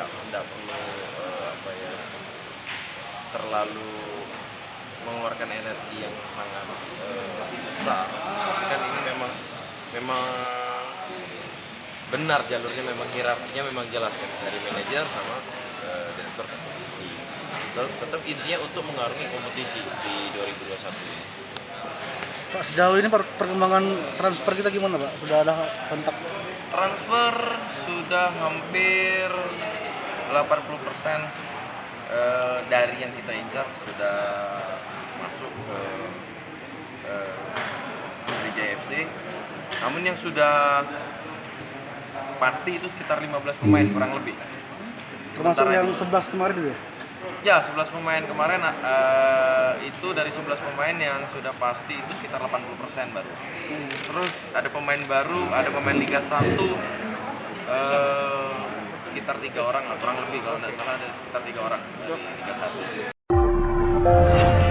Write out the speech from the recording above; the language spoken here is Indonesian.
tidak perlu terlalu mengeluarkan energi yang sangat besar. Tapi kan ini memang benar jalurnya, memang hierarkinya memang jelas kan, dari manajer sama direktur kompetisi. Tetap intinya untuk mengarungi kompetisi di 2021 ini. Pak, sejauh ini perkembangan transfer kita gimana, Pak? Sudah ada kontak? Transfer sudah hampir 80% dari yang kita incar sudah masuk ke Sriwijaya FC. Namun yang sudah pasti itu sekitar 15 pemain kurang lebih. Termasuk yang 11 kemarin itu ya? Ya, 11 pemain kemarin itu dari 11 pemain yang sudah pasti itu sekitar 80% baru. Terus ada pemain baru, ada pemain Liga 1 sekitar 3 orang, kurang lebih kalau tidak salah ada sekitar 3 orang dari Liga 1.